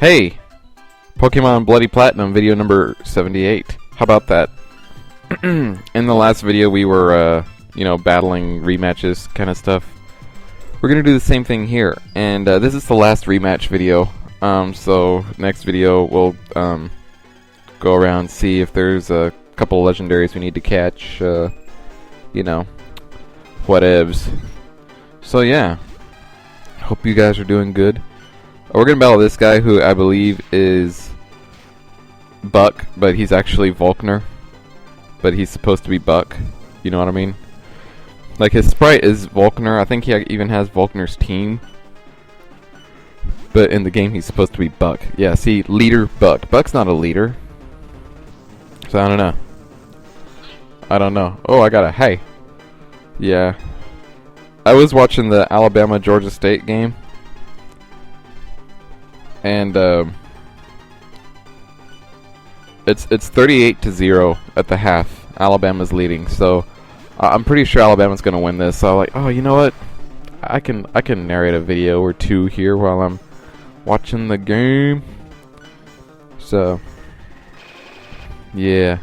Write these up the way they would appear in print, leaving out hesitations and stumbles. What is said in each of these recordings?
Hey! Pokemon Bloody Platinum video number 78. How about that? In the last video we were, battling rematches kind of stuff. We're gonna do the same thing here. And this is the last rematch video. So next video we'll go around, see if there's a couple of legendaries we need to catch. Whatevs. So yeah. Hope you guys are doing good. We're gonna battle this guy who I believe is Buck, but he's actually Volkner. But he's supposed to be Buck. You know what I mean? Like, his sprite is Volkner. I think he even has Volkner's team. But in the game he's supposed to be Buck. Yeah, see, leader Buck. Buck's not a leader. So I don't know. Oh, I got a hey. Yeah. I was watching the Alabama-Georgia State game. And it's 38-0 at the half. Alabama's leading, so I'm pretty sure Alabama's gonna win this. So I'm like, oh, you know what? I can narrate a video or two here while I'm watching the game. So yeah.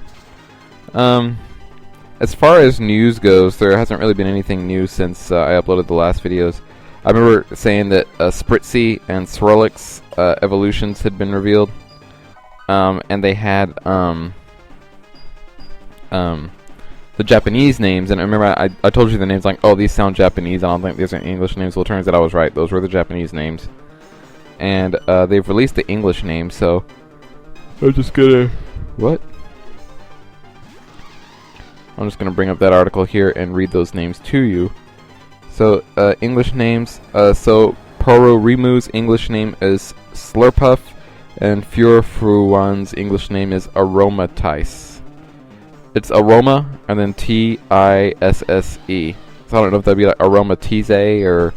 As far as news goes, there hasn't really been anything new since I uploaded the last videos. I remember saying that Spritzy and Swirlix evolutions had been revealed, and they had the Japanese names. And I remember I told you the names, like, oh, these sound Japanese. I don't think these are English names. Well, it turns out I was right. Those were the Japanese names, and they've released the English names. So I'm just gonna I'm just gonna bring up that article here and read those names to you. So, English names, so Pororimu's English name is Slurpuff, and Furfruan's English name is Aromatice. It's Aroma, and then Tisse. So I don't know if that'd be like Aromatize, or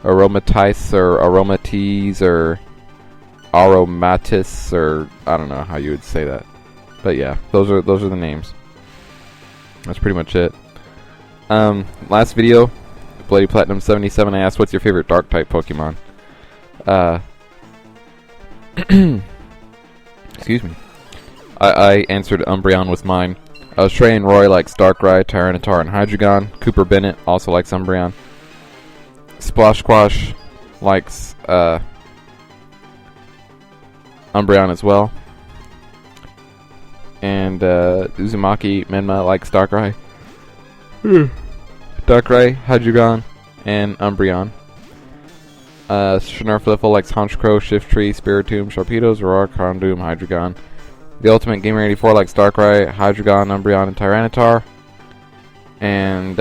Aromatice, or Aromatize, or Aromatis, or I don't know how you would say that. But yeah, those are the names. That's pretty much it. Last video, Bloody Platinum 77, I asked, what's your favorite dark type Pokemon? Excuse me. I answered Umbreon with mine. Shrey and Roy likes Darkrai, Tyranitar, and Hydreigon. Cooper Bennett also likes Umbreon. Splash Squash likes Umbreon as well. And Uzumaki Menma likes Darkrai. Darkrai, Hydreigon, and Umbreon. Snarfliffle likes Honchkrow, Shiftry, Spiritomb, Sharpedo, Zoroark, Houndoom, Hydreigon. The Ultimate Gamer 84 likes Darkrai, Hydreigon, Umbreon, and Tyranitar. And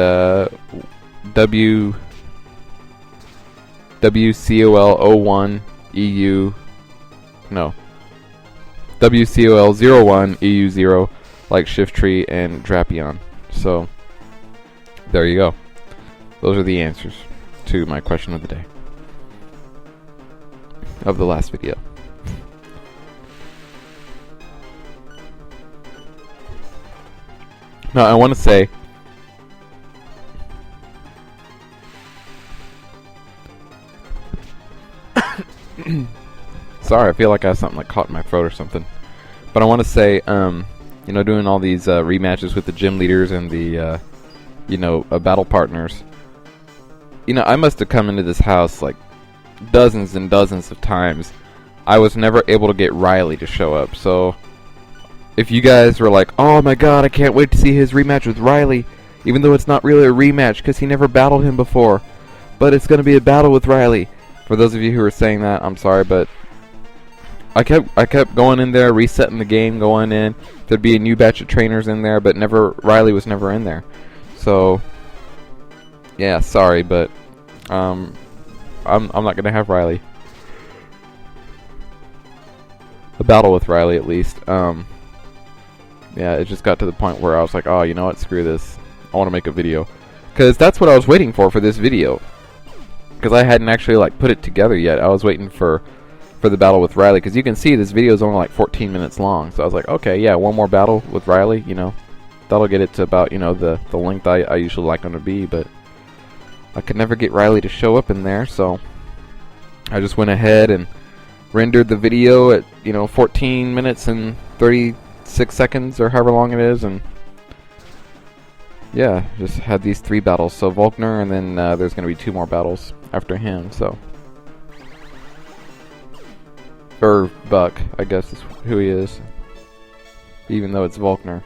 WCOL01 EU, no, WCOL01 EU0 like Shiftry and Drapion. So there you go. Those are the answers to my question of the day. Of the last video. Now I want to say sorry, I feel like I have something like caught in my throat or something. But I want to say, doing all these rematches with the gym leaders and the battle partners. I must have come into this house like dozens and dozens of times. I was never able to get Riley to show up. So if you guys were like, oh my god, I can't wait to see his rematch with Riley, even though it's not really a rematch because he never battled him before, but it's going to be a battle with Riley. For those of you who are saying that, I'm sorry, but I kept going in there, resetting the game, going in. There'd be a new batch of trainers in there, but Riley was never in there. So yeah, sorry, but I'm not gonna have Riley. A battle with Riley, at least. Yeah, it just got to the point where I was like, oh, you know what, screw this. I want to make a video. Because that's what I was waiting for this video. Because I hadn't actually, like, put it together yet. I was waiting for the battle with Riley. Because you can see this video is only, like, 14 minutes long. So I was like, okay, yeah, one more battle with Riley, That'll get it to about, the length I usually like them to be. But I could never get Riley to show up in there, so I just went ahead and rendered the video at 14 minutes and 36 seconds or however long it is, and yeah, just had these 3 battles. So Volkner, and then there's going to be 2 more battles after him. So, or Buck, I guess is who he is, even though it's Volkner.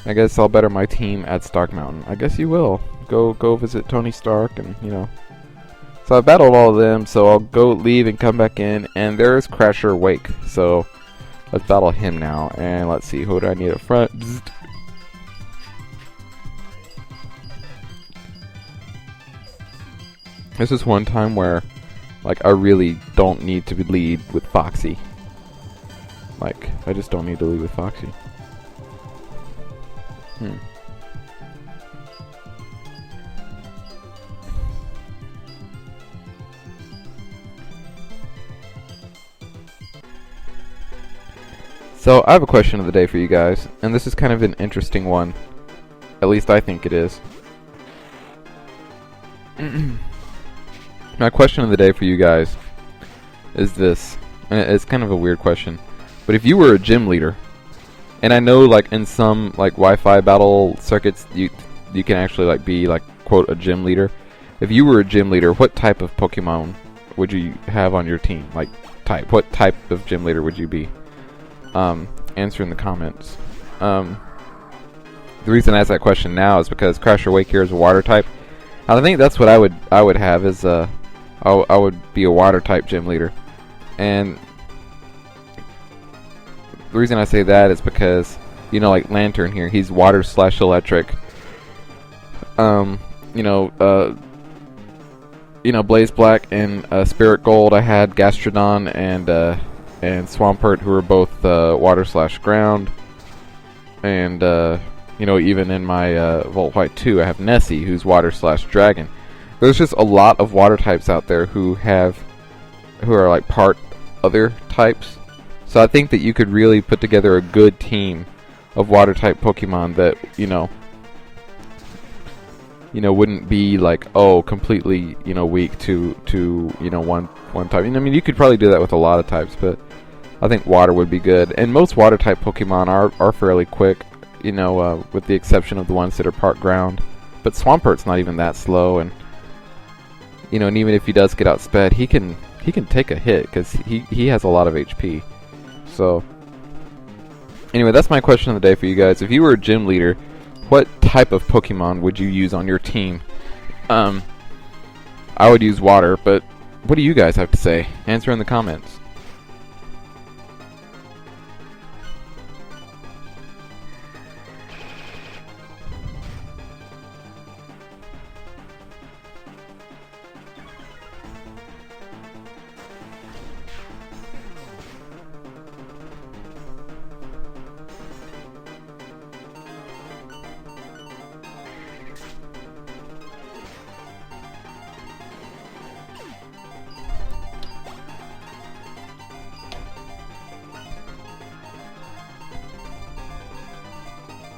I guess I'll better my team at Stark Mountain. I guess you will. Go visit Tony Stark, and So I battled all of them, so I'll go leave and come back in, and there's Crasher Wake. So let's battle him now, and let's see, who do I need up front? Bzzzt. This is one time where, like, I really don't need to lead with Foxy. Like, I just don't need to lead with Foxy. So, I have a question of the day for you guys, and this is kind of an interesting one. At least I think it is. My question of the day for you guys is this, and it's kind of a weird question, but if you were a gym leader, and I know, like, in some, like, Wi-Fi battle circuits, you can actually, like, be, like, quote, a gym leader. If you were a gym leader, what type of Pokemon would you have on your team? Like, type. What type of gym leader would you be? Answer in the comments. The reason I ask that question now is because Crasher Wake here is a water type. I think that's what I would have is I would be a water type gym leader. And the reason I say that is because, like Lantern here, he's water / electric. Blaze Black and Spirit Gold, I had Gastrodon and Swampert, who are both water / ground. And, even in my Volt White 2, I have Nessie, who's water / dragon. There's just a lot of water types out there who are like part other types. So I think that you could really put together a good team of water type Pokemon that, wouldn't be like, completely, weak to one type. You could probably do that with a lot of types, but I think water would be good. And most water type Pokemon are fairly quick, with the exception of the ones that are part ground. But Swampert's not even that slow, and and even if he does get outsped, he can take a hit because he has a lot of HP. So anyway, that's my question of the day for you guys. If you were a gym leader, what type of Pokemon would you use on your team? I would use water, but what do you guys have to say? Answer in the comments.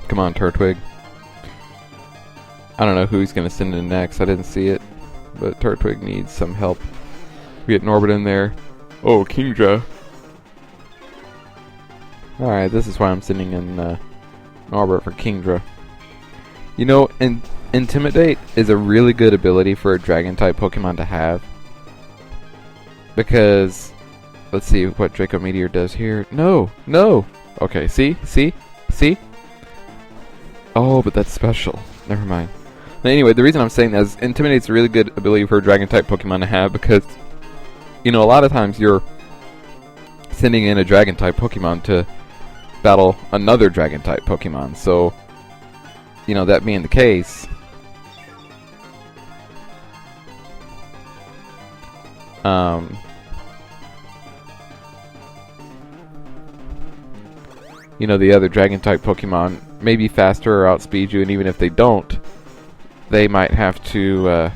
Come on, Turtwig. I don't know who he's going to send in next. I didn't see it. But Turtwig needs some help. We get Norbert in there. Oh, Kingdra. Alright, this is why I'm sending in Norbert for Kingdra. Intimidate is a really good ability for a Dragon-type Pokemon to have. Because, let's see what Draco Meteor does here. No! Okay, see? Oh, but that's special. Never mind. Anyway, the reason I'm saying that is Intimidate's a really good ability for a Dragon-type Pokemon to have because, a lot of times you're sending in a Dragon-type Pokemon to battle another Dragon-type Pokemon. So, that being the case, the other Dragon-type Pokemon may be faster or outspeed you, and even if they don't, they might have to,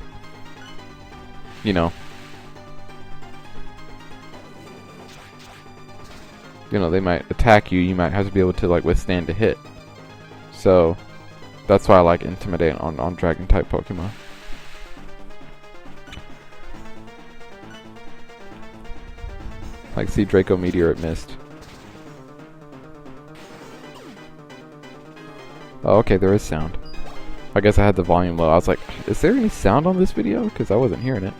they might attack you. You might have to be able to, like, withstand a hit. So, that's why I like Intimidate on Dragon-type Pokemon. Like, see Draco Meteor it missed. Oh, okay, there is sound. I guess I had the volume low. I was like, is there any sound on this video? Because I wasn't hearing it.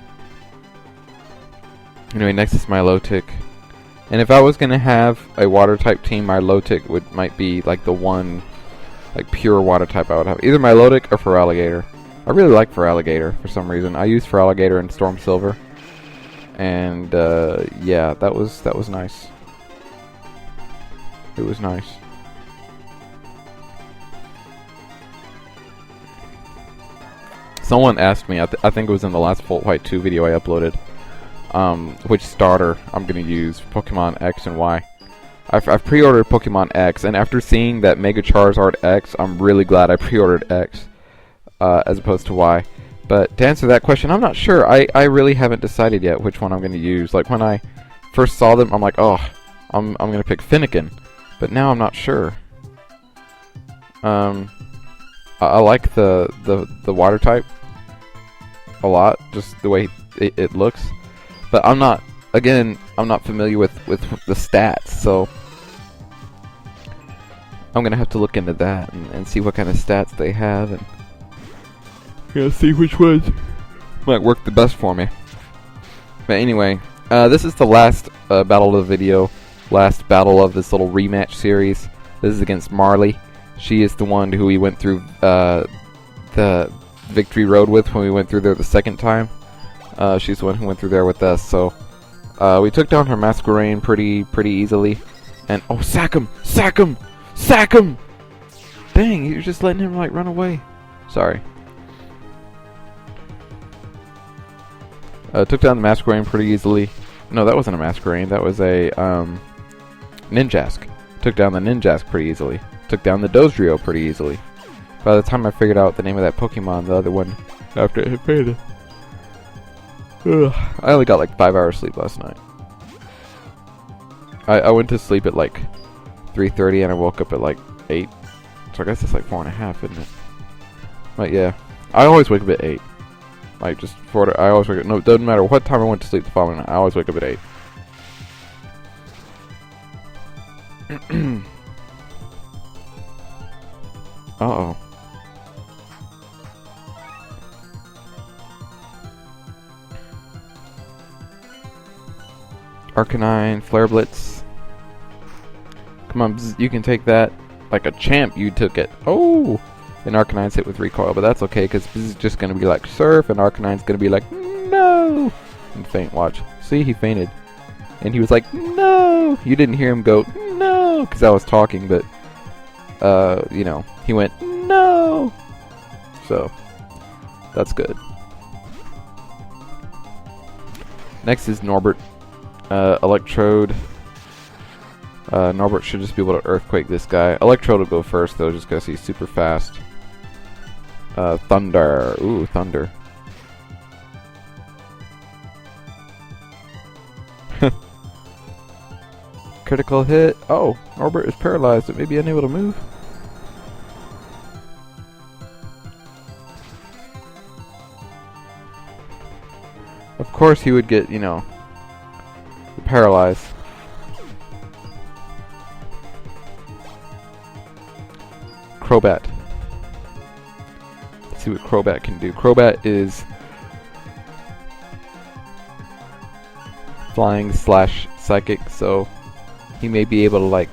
Anyway, next is my Milotic. And if I was going to have a water type team, my Milotic might be like the one, like pure water type I would have. Either Milotic or Feraligatr. I really like Feraligatr for some reason. I use Feraligatr in Storm Silver. And yeah, that was nice. It was nice. Someone asked me, I think it was in the last Volt White 2 video I uploaded, which starter I'm going to use for Pokemon X and Y. I've pre-ordered Pokemon X, and after seeing that Mega Charizard X, I'm really glad I pre-ordered X as opposed to Y. But to answer that question, I'm not sure. I really haven't decided yet which one I'm going to use. Like, when I first saw them, I'm like, oh, I'm going to pick Finnegan. But now I'm not sure. I like the water type a lot, just the way it looks. But I'm not familiar with the stats, so I'm gonna have to look into that and see what kind of stats they have, and see which ones might work the best for me. But anyway, this is the last battle of the video, last battle of this little rematch series. This is against Marley. She is the one who we went through the victory road with when we went through there the second time. She's the one who went through there with us, so we took down her Masquerain pretty easily. And oh, sack him! Sack him! Sack him! Dang, you're just letting him like run away. Sorry. Took down the Masquerain pretty easily. No, that wasn't a Masquerain. That was a Ninjask. Took down the Ninjask pretty easily. Took down the Dodrio pretty easily. By the time I figured out the name of that Pokemon, the other one, after it faded. I only got like 5 hours sleep last night. I went to sleep at like 3:30 and I woke up at like 8. So I guess it's like 4.5, isn't it? But yeah, I always wake up at 8. Like just I always wake up. No, it doesn't matter what time I went to sleep the following night. I always wake up at 8. Uh-oh. Arcanine, Flare Blitz. Come on, bzz, you can take that. Like a champ, you took it. Oh! And Arcanine's hit with Recoil, but that's okay, because this is just going to be like Surf, and Arcanine's going to be like, no! And faint, watch. See, he fainted. And he was like, no! You didn't hear him go, no! Because I was talking, but, you know, he went, no! So, that's good. Next is Norbert. Electrode. Norbert should just be able to Earthquake this guy. Electrode will go first, though, just because he's super fast. Thunder. Ooh, Thunder. Critical hit. Oh, Norbert is paralyzed. It may be unable to move. Of course he would get, you know, paralyzed. Crobat. Let's see what Crobat can do. Crobat is flying / psychic, so he may be able to like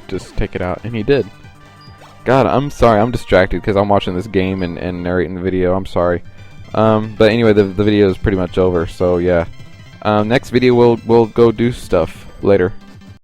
just take it out, and he did. God, I'm sorry, I'm distracted because I'm watching this game and narrating the video. I'm sorry. But anyway, the video is pretty much over, so yeah. Next video we'll go do stuff later.